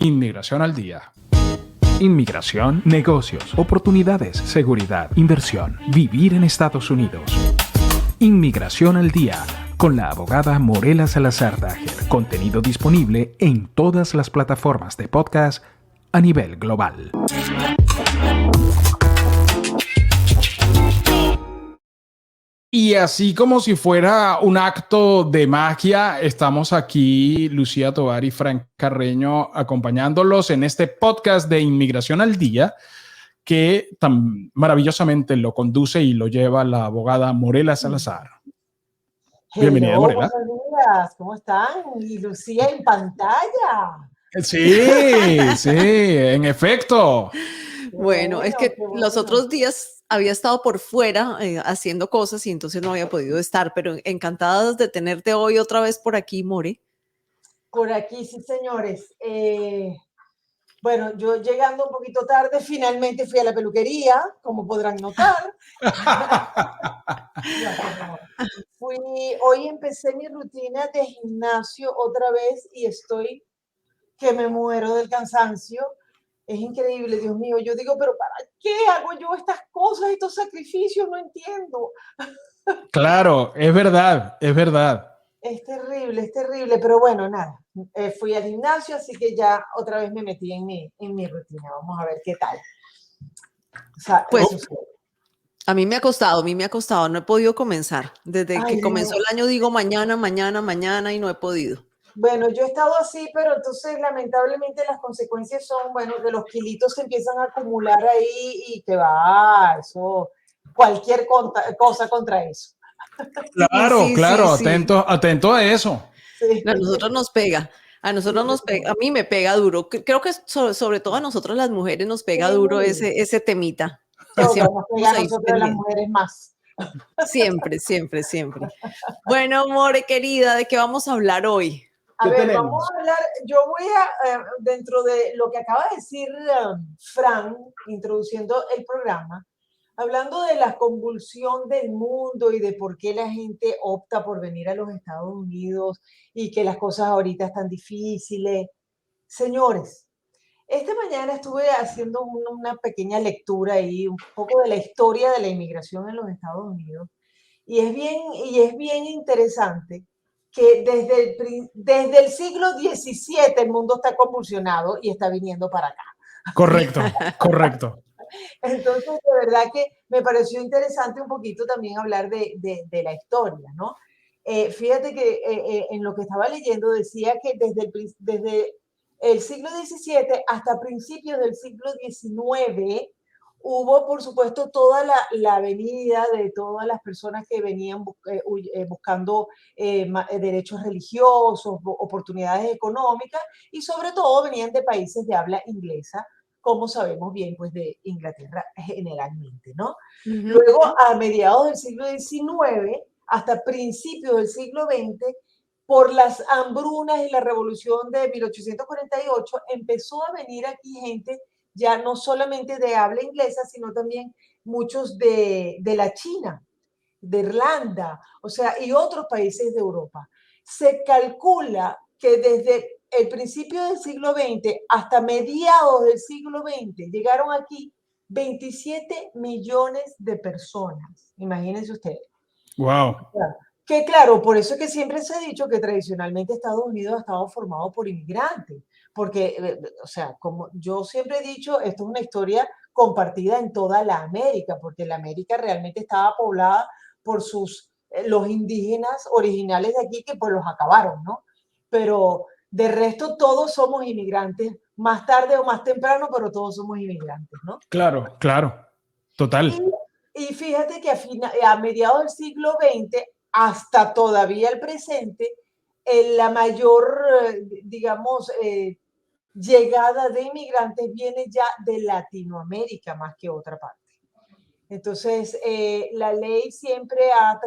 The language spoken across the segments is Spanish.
Inmigración al día. Inmigración, negocios, oportunidades, seguridad, inversión, vivir en Estados Unidos. Inmigración al día, con la abogada Morela Salazar Dager. Contenido disponible en todas las plataformas de podcast a nivel global. Y así como si fuera un acto de magia, estamos aquí, Lucía Tovar y Frank Carreño, acompañándolos en este podcast de Inmigración al Día, que tan maravillosamente lo conduce y lo lleva la abogada Morela Salazar. Bienvenida, Hello, Morela. buenos días, ¿cómo están? Y Lucía en pantalla. Sí, sí, en efecto. Bueno, es que qué bueno. los otros días había estado por fuera haciendo cosas y entonces no había podido estar, pero encantadas de tenerte hoy otra vez por aquí, More. Por aquí, sí, señores. Bueno, yo llegando un poquito tarde, finalmente fui a la peluquería, como podrán notar. Hoy empecé mi rutina de gimnasio otra vez y estoy que me muero del cansancio. Es increíble, Dios mío. Yo digo, pero ¿para qué hago yo estas cosas, estos sacrificios? No entiendo. Claro, es verdad, es verdad. Es terrible, pero bueno, nada. Fui al gimnasio, así que ya otra vez me metí en mi rutina. Vamos a ver qué tal. O sea, Pues eso sí. a mí me ha costado, no he podido comenzar. Desde que comenzó el año digo mañana y no he podido. Bueno, yo he estado así, pero entonces lamentablemente las consecuencias son, bueno, que los kilitos se empiezan a acumular ahí y que va, eso, cualquier cosa contra eso. Claro, Sí, claro, sí, sí. atento a eso. Sí. A nosotros nos pega. A nosotros nos pega, a mí me pega duro. Creo que sobre todo a nosotros las mujeres nos pega duro ese temita. Que siempre Nos pega estamos a ahí nosotros las pendientes. mujeres más. Siempre. Bueno, More, querida, ¿de qué vamos a hablar hoy? A ver, vamos a hablar, yo voy dentro de lo que acaba de decir Fran, introduciendo el programa, hablando de la convulsión del mundo y de por qué la gente opta por venir a los Estados Unidos y que las cosas ahorita están difíciles. Señores, esta mañana estuve haciendo una pequeña lectura ahí, un poco de la historia de la inmigración en los Estados Unidos, y es bien interesante que desde el siglo XVII el mundo está convulsionado y está viniendo para acá. Correcto. Entonces, de verdad que me pareció interesante un poquito también hablar de la historia, ¿no? Fíjate que en lo que estaba leyendo decía que desde el siglo XVII hasta principios del siglo XIX hubo, por supuesto, toda la venida de todas las personas que venían buscando derechos religiosos, oportunidades económicas y sobre todo venían de países de habla inglesa, como sabemos bien, pues de Inglaterra generalmente, ¿no? Luego, a mediados del siglo XIX hasta principios del siglo XX, por las hambrunas y la revolución de 1848, empezó a venir aquí gente ya no solamente de habla inglesa, sino también muchos de la China, de Irlanda, o sea, y otros países de Europa. Se calcula que desde el principio del siglo XX hasta mediados del siglo XX llegaron aquí 27 millones de personas. Imagínense ustedes. Wow. Que claro, por eso es que siempre se ha dicho que tradicionalmente Estados Unidos ha estado formado por inmigrantes, porque, o sea, como yo siempre he dicho, esto es una historia compartida en toda la América, porque la América realmente estaba poblada por los indígenas originales de aquí que pues los acabaron, ¿no? Pero de resto todos somos inmigrantes, más tarde o más temprano, pero todos somos inmigrantes, ¿no? Claro, total. Y fíjate que a mediados del siglo XX hasta todavía el presente, la mayor, digamos, llegada de inmigrantes viene ya de Latinoamérica más que otra parte. Entonces, la ley siempre ha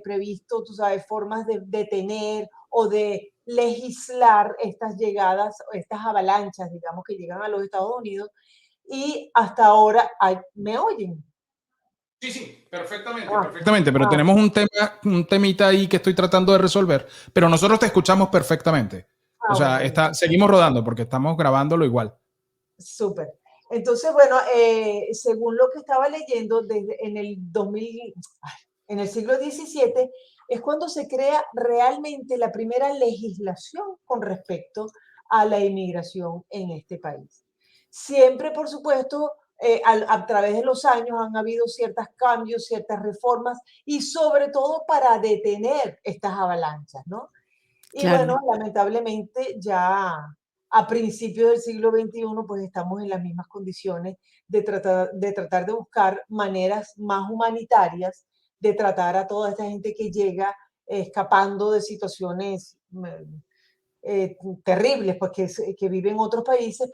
previsto, tú sabes, formas de detener o de legislar estas llegadas, estas avalanchas, digamos, que llegan a los Estados Unidos. Y hasta ahora, ¿me oyen? Sí, perfectamente, pero tenemos un temita ahí que estoy tratando de resolver, pero nosotros te escuchamos perfectamente. O sea, bueno. seguimos rodando porque estamos grabándolo igual. Súper. Entonces, bueno, según lo que estaba leyendo, en el 2000, en el siglo XVII, es cuando se crea realmente la primera legislación con respecto a la inmigración en este país. Siempre, por supuesto, a través de los años han habido ciertos cambios, ciertas reformas, y sobre todo para detener estas avalanchas, ¿no? Y Claro. bueno, lamentablemente ya a principios del siglo XXI, pues estamos en las mismas condiciones de tratar de buscar maneras más humanitarias de tratar a toda esta gente que llega escapando de situaciones terribles, pues que viven en otros países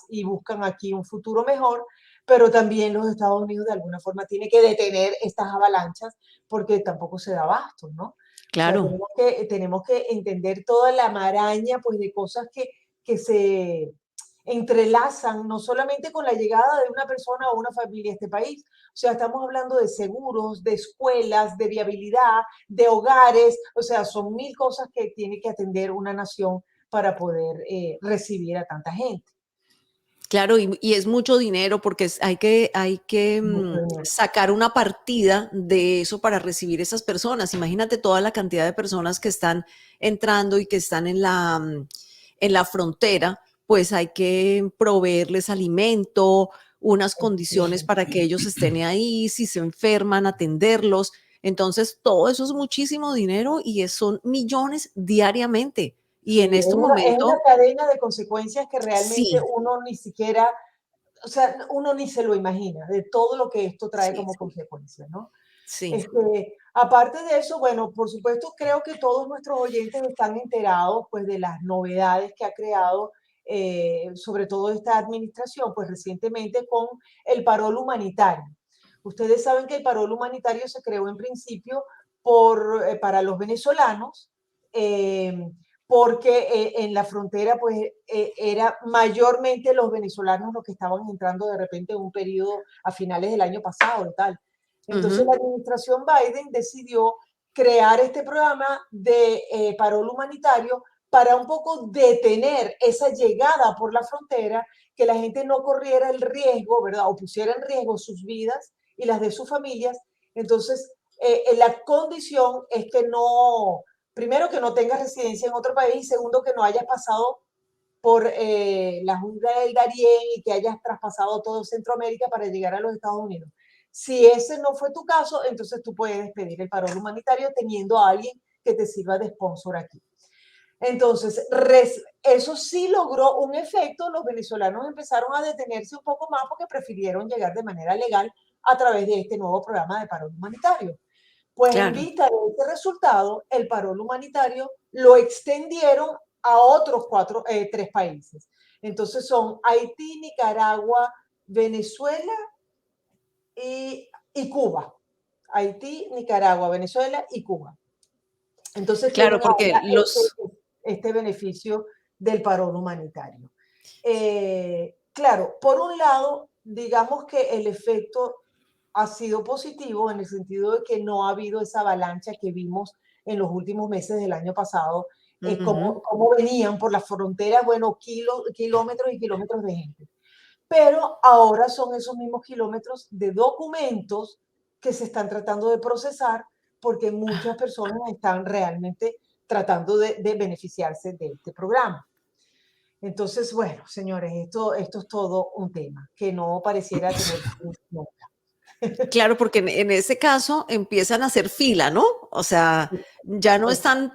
y buscan aquí un futuro mejor, pero también los Estados Unidos de alguna forma tiene que detener estas avalanchas porque tampoco se da abasto, ¿no? O sea, Claro. tenemos que entender toda la maraña pues, de cosas que se entrelazan no solamente con la llegada de una persona o una familia a este país, o sea, estamos hablando de seguros, de escuelas, de viabilidad, de hogares, o sea, son mil cosas que tiene que atender una nación para poder recibir a tanta gente. Claro, y es mucho dinero porque hay que sacar una partida de eso para recibir esas personas. Imagínate toda la cantidad de personas que están entrando y que están en la frontera, pues hay que proveerles alimento, unas condiciones para que ellos estén ahí, si se enferman, atenderlos. Entonces, todo eso es muchísimo dinero y son millones diariamente. Y en Sí, este es una momento, cadena de consecuencias que realmente sí, uno ni siquiera, o sea, uno ni se lo imagina de todo lo que esto trae sí, como consecuencia, ¿no? sí. Aparte de eso, bueno, por supuesto, creo que todos nuestros oyentes están enterados pues, de las novedades que ha creado, sobre todo esta administración, pues recientemente con el parol humanitario. Ustedes saben que el parol humanitario se creó en principio para los venezolanos, eh, porque en la frontera pues era mayormente los venezolanos los que estaban entrando de repente en un periodo a finales del año pasado y tal. Entonces Ujú. la administración Biden decidió crear este programa de parol humanitario para un poco detener esa llegada por la frontera, que la gente no corriera el riesgo, ¿verdad? O pusiera en riesgo sus vidas y las de sus familias. Entonces, la condición es que no, primero que no tengas residencia en otro país, segundo que no hayas pasado por la jungla del Darién y que hayas traspasado todo Centroamérica para llegar a los Estados Unidos. Si ese no fue tu caso, entonces tú puedes pedir el parol humanitario teniendo a alguien que te sirva de sponsor aquí. Entonces, eso sí logró un efecto. Los venezolanos empezaron a detenerse un poco más porque prefirieron llegar de manera legal a través de este nuevo programa de parol humanitario. Pues en Claro. vista de ese resultado, el parol humanitario lo extendieron a otros tres países. Entonces son Haití, Nicaragua, Venezuela y Cuba. Haití, Nicaragua, Venezuela y Cuba. Entonces Claro, tienen porque ahora este beneficio del parol humanitario. Claro, por un lado, digamos que el efecto ha sido positivo en el sentido de que no ha habido esa avalancha que vimos en los últimos meses del año pasado, ujú, como venían por las fronteras, bueno, kilómetros y kilómetros de gente. Pero ahora son esos mismos kilómetros de documentos que se están tratando de procesar porque muchas personas están realmente tratando de beneficiarse de este programa. Entonces, bueno, señores, esto es todo un tema que no pareciera tener fin nunca. claro, porque en ese caso empiezan a hacer fila, ¿no? O sea, ya no están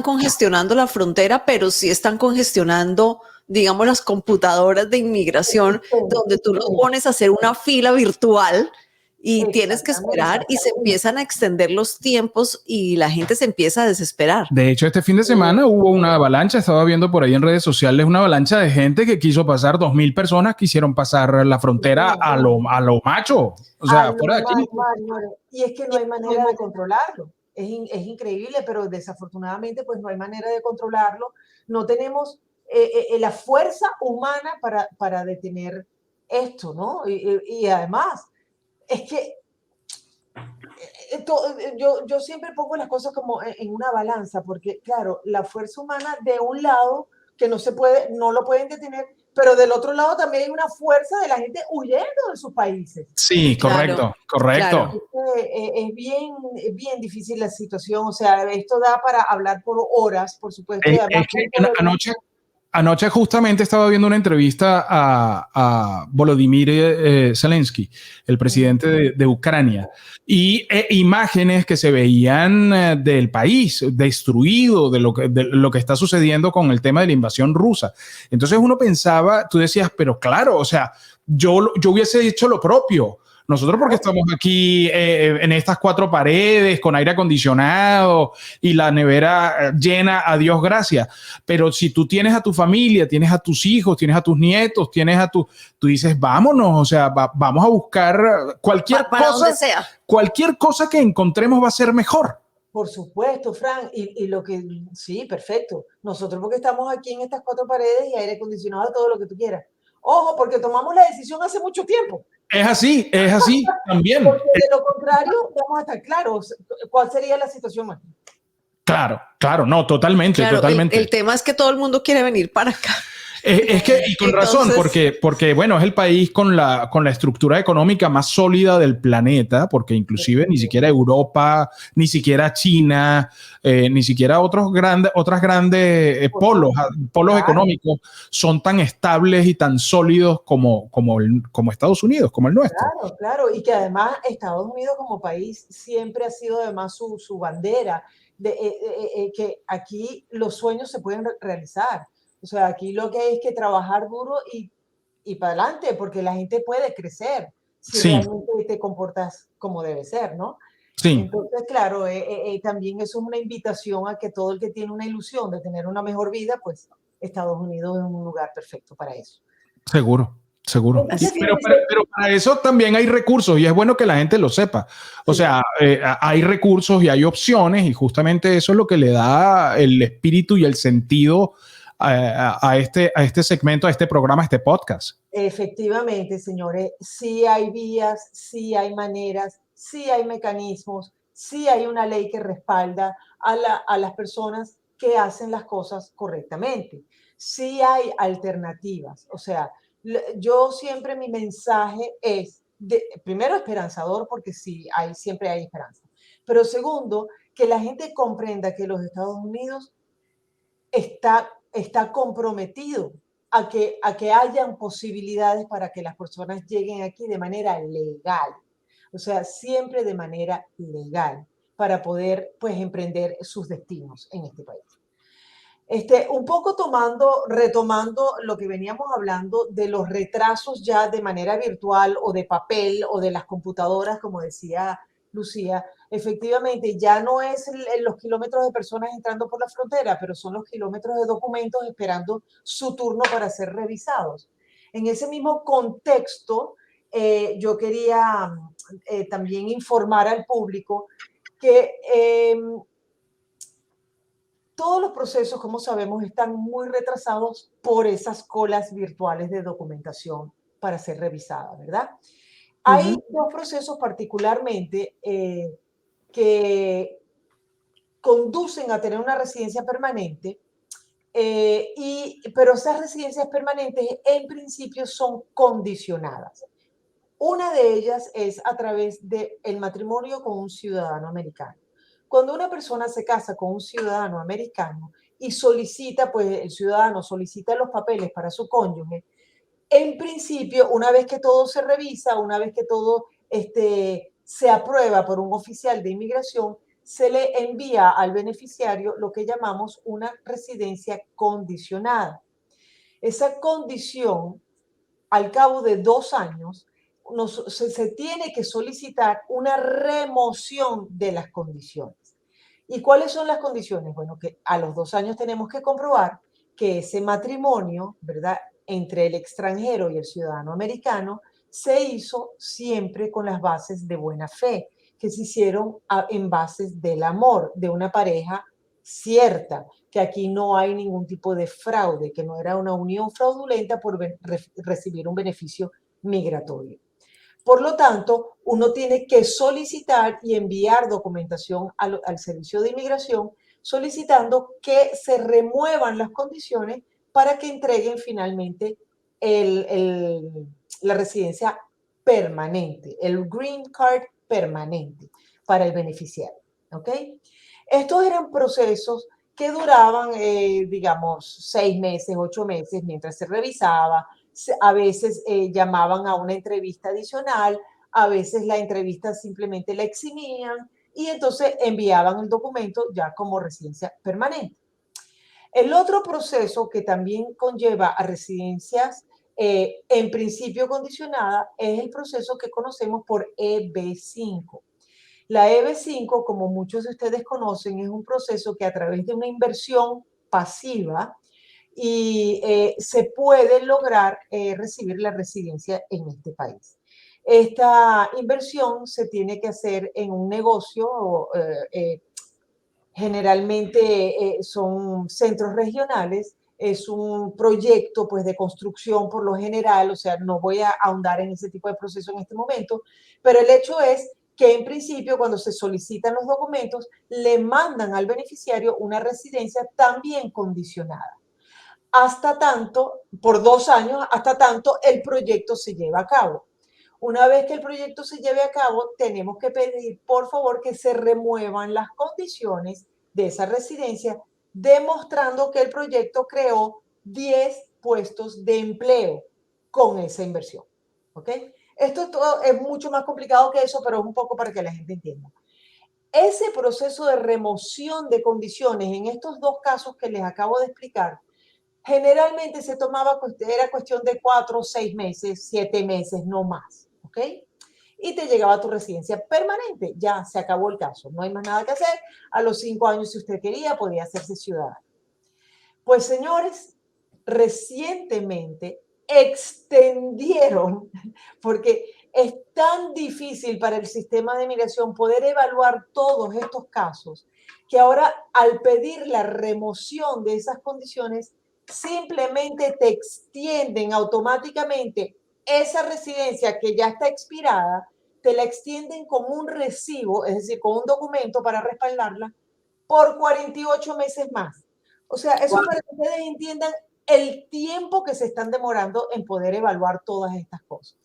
congestionando la frontera, pero sí están congestionando, digamos, las computadoras de inmigración, donde tú los pones a hacer una fila virtual y tienes que Exactamente. esperar y se empiezan a extender los tiempos y la gente se empieza a desesperar. De hecho, este fin de semana hubo una avalancha, estaba viendo por ahí en redes sociales una avalancha de gente que quiso pasar, 2.000 personas quisieron pasar la frontera a lo macho, o A sea, lo fuera de aquí. mayor. Y es que no hay manera de controlarlo. Es increíble, pero desafortunadamente pues no hay manera de controlarlo. No tenemos la fuerza humana para detener esto, ¿no? Y además, es que Yo siempre pongo las cosas como en una balanza, porque claro, la fuerza humana de un lado, que no se puede, no lo pueden detener, pero del otro lado también hay una fuerza de la gente huyendo de sus países. Sí, Claro, correcto, correcto. claro. Es bien difícil la situación, o sea, esto da para hablar por horas, por supuesto, y además Es que anoche justamente estaba viendo una entrevista a Volodymyr Zelensky, el presidente de Ucrania, y imágenes que se veían del país destruido, de lo que está sucediendo con el tema de la invasión rusa. Entonces uno pensaba, tú decías, pero claro, o sea, yo hubiese hecho lo propio. Nosotros porque estamos aquí en estas cuatro paredes, con aire acondicionado y la nevera llena, a Dios gracias. Pero si tú tienes a tu familia, tienes a tus hijos, tienes a tus nietos, tú dices, vámonos, o sea, vamos a buscar Para donde sea. cualquier cosa que encontremos va a ser mejor. Por supuesto, Fran, y lo que, sí, perfecto. Nosotros porque estamos aquí en estas cuatro paredes y aire acondicionado, todo lo que tú quieras. Ojo, porque tomamos la decisión hace mucho tiempo. Es así también. Porque de lo contrario, vamos a estar claros cuál sería la situación más. Claro, claro, no, totalmente, Claro, totalmente. el tema es que todo el mundo quiere venir para acá. Es que, y con razón, porque, bueno, es el país con la estructura económica más sólida del planeta, porque inclusive ni siquiera Europa, ni siquiera China, ni siquiera otras grandes polos económicos son tan estables y tan sólidos como Estados Unidos, como el nuestro. Claro, claro, y que además Estados Unidos como país siempre ha sido además su bandera, que aquí los sueños se pueden realizar. O sea, aquí lo que hay es que trabajar duro y para adelante, porque la gente puede crecer si Sí, realmente te comportas como debe ser, ¿no? sí, Entonces, claro, también eso es una invitación a que todo el que tiene una ilusión de tener una mejor vida, pues Estados Unidos es un lugar perfecto para eso. seguro. Seguro. Entonces, Pero para eso también hay recursos y es bueno que la gente lo sepa. O sí. sea, hay recursos y hay opciones y justamente eso es lo que le da el espíritu y el sentido a este segmento, a este programa, a este podcast. Efectivamente, señores, sí hay vías, sí hay maneras, sí hay mecanismos, sí hay una ley que respalda a las personas que hacen las cosas correctamente. Sí hay alternativas. O sea, yo siempre mi mensaje es, primero, esperanzador, porque sí, siempre hay esperanza. Pero segundo, que la gente comprenda que los Estados Unidos está comprometido a que hayan posibilidades para que las personas lleguen aquí de manera legal. O sea, siempre de manera legal para poder, pues, emprender sus destinos en este país. Un poco retomando lo que veníamos hablando de los retrasos ya de manera virtual o de papel o de las computadoras, como decía Lucía, efectivamente ya no es los kilómetros de personas entrando por la frontera, pero son los kilómetros de documentos esperando su turno para ser revisados. En ese mismo contexto, yo quería también informar al público que todos los procesos, como sabemos, están muy retrasados por esas colas virtuales de documentación para ser revisada, ¿verdad? Hay dos procesos particularmente que conducen a tener una residencia permanente, pero esas residencias permanentes en principio son condicionadas. Una de ellas es a través del matrimonio con un ciudadano americano. Cuando una persona se casa con un ciudadano americano y solicita, pues el ciudadano solicita los papeles para su cónyuge, en principio, una vez que todo se revisa, una vez que todo se aprueba por un oficial de inmigración, se le envía al beneficiario lo que llamamos una residencia condicionada. Esa condición, al cabo de 2 años, se tiene que solicitar una remoción de las condiciones. ¿Y cuáles son las condiciones? Bueno, que a los 2 años tenemos que comprobar que ese matrimonio, ¿verdad?, entre el extranjero y el ciudadano americano se hizo siempre con las bases de buena fe, que se hicieron en bases del amor, de una pareja cierta, que aquí no hay ningún tipo de fraude, que no era una unión fraudulenta por recibir un beneficio migratorio. Por lo tanto, uno tiene que solicitar y enviar documentación al Servicio de Inmigración solicitando que se remuevan las condiciones para que entreguen finalmente la residencia permanente, el green card permanente para el beneficiario. ¿Ok? Estos eran procesos que duraban, digamos, 6 meses, 8 meses, mientras se revisaba. A veces llamaban a una entrevista adicional, a veces la entrevista simplemente la eximían y entonces enviaban el documento ya como residencia permanente. El otro proceso que también conlleva a residencias en principio condicionada es el proceso que conocemos por EB5. La EB5, como muchos de ustedes conocen, es un proceso que a través de una inversión pasiva se puede lograr recibir la residencia en este país. Esta inversión se tiene que hacer en un negocio, generalmente son centros regionales, es un proyecto pues, de construcción por lo general, o sea, no voy a ahondar en ese tipo de proceso en este momento, pero el hecho es que en principio cuando se solicitan los documentos, le mandan al beneficiario una residencia también condicionada. Hasta tanto, por 2 años, hasta tanto el proyecto se lleva a cabo. Una vez que el proyecto se lleve a cabo, tenemos que pedir, por favor, que se remuevan las condiciones de esa residencia, demostrando que el proyecto creó 10 puestos de empleo con esa inversión. ¿Ok? Esto todo es mucho más complicado que eso, pero es un poco para que la gente entienda. Ese proceso de remoción de condiciones en estos 2 casos que les acabo de explicar, generalmente se tomaba, era cuestión de 4, 6 meses, 7 meses, no más. ¿Ok? Y te llegaba a tu residencia permanente. Ya se acabó el caso. No hay más nada que hacer. A los 5 años, si usted quería, podía hacerse ciudadano. Pues, señores, recientemente extendieron, porque es tan difícil para el sistema de migración poder evaluar todos estos casos, que ahora al pedir la remoción de esas condiciones, simplemente te extienden automáticamente esa residencia que ya está expirada, te la extienden con un recibo, es decir, con un documento para respaldarla, por 48 meses más. O sea, eso para que ustedes entiendan el tiempo que se están demorando en poder evaluar todas estas cosas.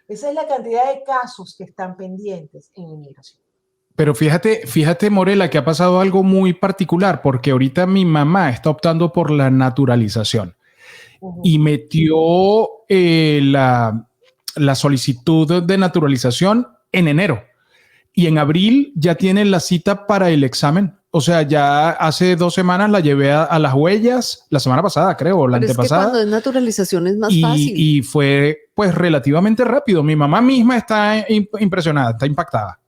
Esa es la cantidad de casos que están pendientes en inmigración. Pero fíjate, Morela, que ha pasado algo muy particular, porque ahorita mi mamá está optando por la naturalización y metió la solicitud de naturalización en enero y en abril ya tiene la cita para el examen. O sea, ya hace 2 semanas la llevé a las huellas, la semana pasada creo, o la antepasada. Es que cuando es naturalización es más fácil. Y fue pues relativamente rápido. Mi mamá misma está impresionada, está impactada.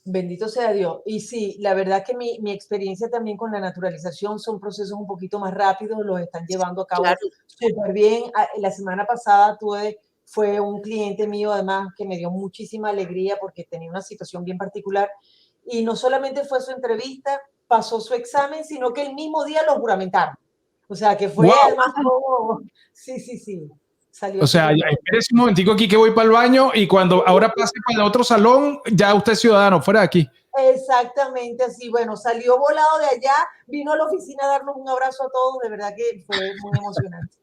Bendito sea Dios. Y sí, la verdad que mi experiencia también con la naturalización son procesos un poquito más rápidos, los están llevando a cabo súper bien. La semana pasada fue un cliente mío además que me dio muchísima alegría porque tenía una situación bien particular y no solamente fue su entrevista, pasó su examen, sino que el mismo día lo juramentaron. O sea, que fue además como... Sí. Salió, o sea, espérese un momentico aquí que voy para el baño y cuando ahora pase para el otro salón, ya usted es ciudadano, fuera de aquí. Exactamente así. Bueno, salió volado de allá, vino a la oficina a darnos un abrazo a todos. De verdad que fue muy emocionante.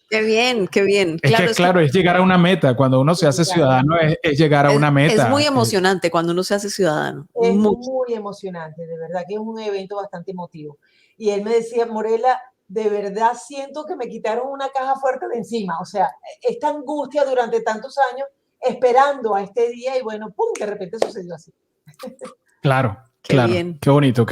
Qué bien, qué bien. Claro, es llegar a una meta. Cuando uno se hace ciudadano, es llegar a una meta. Es muy emocionante cuando uno se hace ciudadano. Es muy emocionante, de verdad que es un evento bastante emotivo. Y él me decía, Morela, de verdad siento que me quitaron una caja fuerte de encima. O sea, esta angustia durante tantos años esperando a este día y bueno, ¡pum!, de repente sucedió así. Claro. Bien. Qué bonito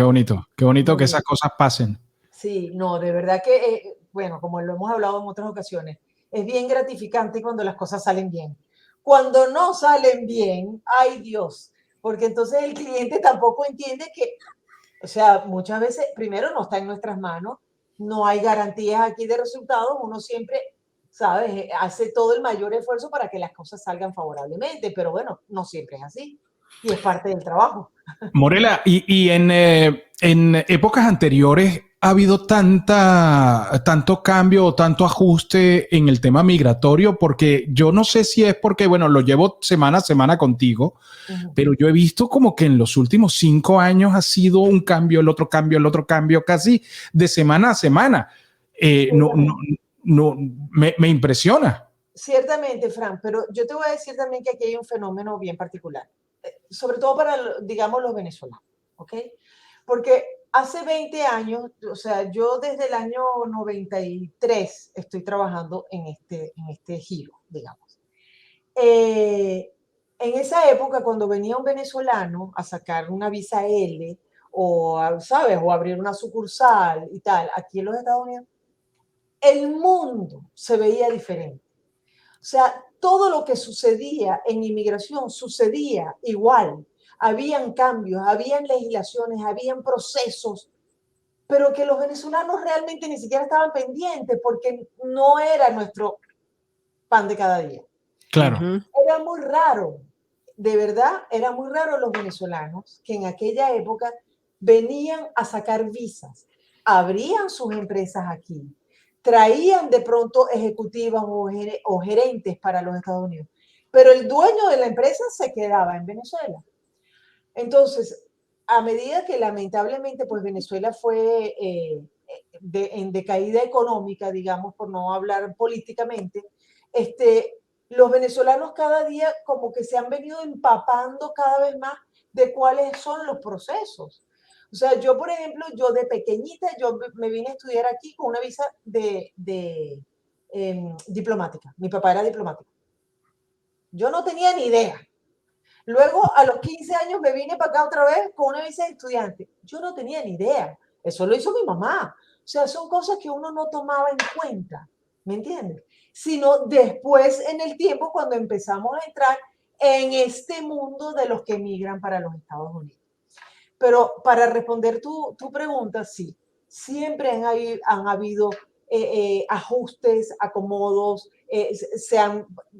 que esas cosas pasen. Sí, no, de verdad que, bueno, como lo hemos hablado en otras ocasiones, es bien gratificante cuando las cosas salen bien. Cuando no salen bien, ¡ay Dios! Porque entonces el cliente tampoco entiende que, o sea, muchas veces, primero, no está en nuestras manos, no hay garantías aquí de resultados, uno siempre, ¿sabes?, hace todo el mayor esfuerzo para que las cosas salgan favorablemente, pero bueno, no siempre es así y es parte del trabajo. Morela, y en épocas anteriores ha habido tanto cambio o tanto ajuste en el tema migratorio? Porque yo no sé si es porque, bueno, lo llevo semana a semana contigo, pero yo he visto como que en los últimos 5 años ha sido un cambio, el otro cambio, casi de semana a semana. Me impresiona. Ciertamente, Fran, pero yo te voy a decir también que aquí hay un fenómeno bien particular, sobre todo para, digamos, los venezolanos, ¿ok? Porque hace 20 años, o sea, yo desde el año 93 estoy trabajando en este giro, digamos. En esa época, cuando venía un venezolano a sacar una visa L o, ¿sabes?, o abrir una sucursal y tal, aquí en los Estados Unidos, el mundo se veía diferente. O sea, todo lo que sucedía en inmigración sucedía igual. Habían cambios, habían legislaciones, habían procesos, pero que los venezolanos realmente ni siquiera estaban pendientes porque no era nuestro pan de cada día. Claro. Era muy raro, de verdad, era muy raro los venezolanos que en aquella época venían a sacar visas, abrían sus empresas aquí, traían de pronto ejecutivas o gerentes para los Estados Unidos, pero el dueño de la empresa se quedaba en Venezuela. Entonces, a medida que lamentablemente pues Venezuela fue en decaída económica, digamos, por no hablar políticamente, los venezolanos cada día como que se han venido empapando cada vez más de cuáles son los procesos. O sea, yo, por ejemplo, yo de pequeñita, yo me vine a estudiar aquí con una visa diplomática. Mi papá era diplomático. Yo no tenía ni idea. Luego, a los 15 años, me vine para acá otra vez con una visa de estudiante. Yo no tenía ni idea. Eso lo hizo mi mamá. O sea, son cosas que uno no tomaba en cuenta. ¿Me entiendes? Sino después, en el tiempo, cuando empezamos a entrar en este mundo de los que emigran para los Estados Unidos. Pero para responder tu pregunta, sí, siempre han habido ajustes, acomodos,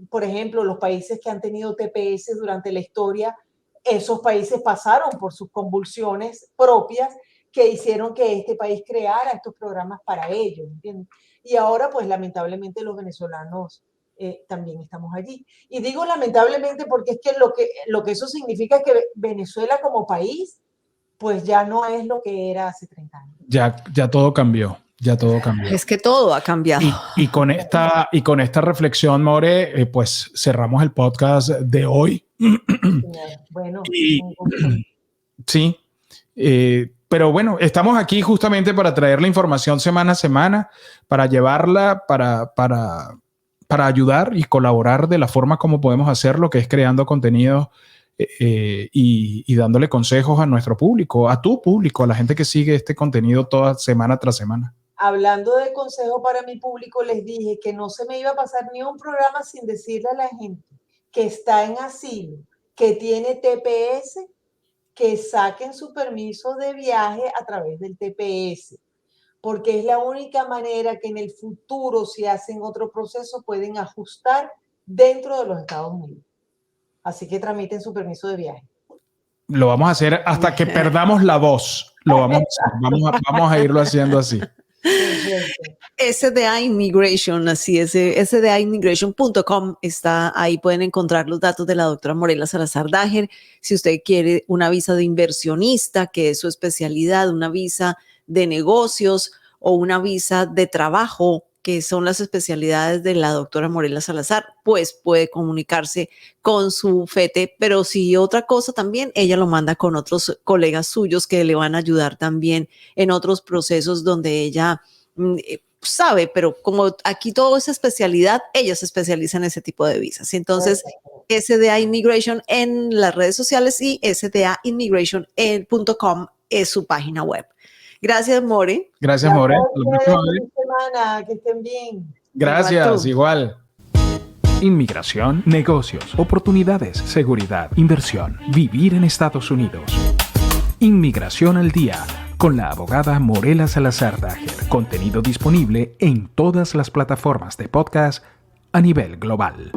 por ejemplo, los países que han tenido TPS durante la historia, esos países pasaron por sus convulsiones propias que hicieron que este país creara estos programas para ellos, ¿entiendes? Y ahora, pues, lamentablemente los venezolanos también estamos allí. Y digo lamentablemente porque es que lo que eso significa es que Venezuela como país pues ya no es lo que era hace 30 años. Ya todo cambió, ya todo cambió. Es que todo ha cambiado. Y con esta reflexión, More, pues cerramos el podcast de hoy. Bueno, sí, pero bueno, estamos aquí justamente para traer la información semana a semana, para llevarla, para ayudar y colaborar de la forma como podemos hacerlo, que es creando contenido y dándole consejos a nuestro público, a tu público, a la gente que sigue este contenido toda semana tras semana. Hablando de consejo para mi público, les dije que no se me iba a pasar ni un programa sin decirle a la gente que está en asilo, que tiene TPS, que saquen su permiso de viaje a través del TPS, porque es la única manera que en el futuro, si hacen otro proceso, pueden ajustar dentro de los Estados Unidos. Así que tramiten su permiso de viaje. Lo vamos a hacer hasta que perdamos la voz. Vamos a irlo haciendo así. SDA Immigration, así es, sdaimmigration.com está ahí, pueden encontrar los datos de la doctora Morela Salazar Dager. Si usted quiere una visa de inversionista, que es su especialidad, una visa de negocios o una visa de trabajo, que son las especialidades de la doctora Morela Salazar, pues puede comunicarse con su FETE, pero si otra cosa también, ella lo manda con otros colegas suyos que le van a ayudar también en otros procesos donde ella sabe, pero como aquí todo es especialidad, ella se especializa en ese tipo de visas. Entonces, SDA Immigration en las redes sociales y sdaimmigration.com es su página web. Gracias, More. Gracias, More. Semana, que estén bien. Gracias, igual. Inmigración, negocios, oportunidades, seguridad, inversión, vivir en Estados Unidos. Inmigración al día, con la abogada Morela Salazar Dager. Contenido disponible en todas las plataformas de podcast a nivel global.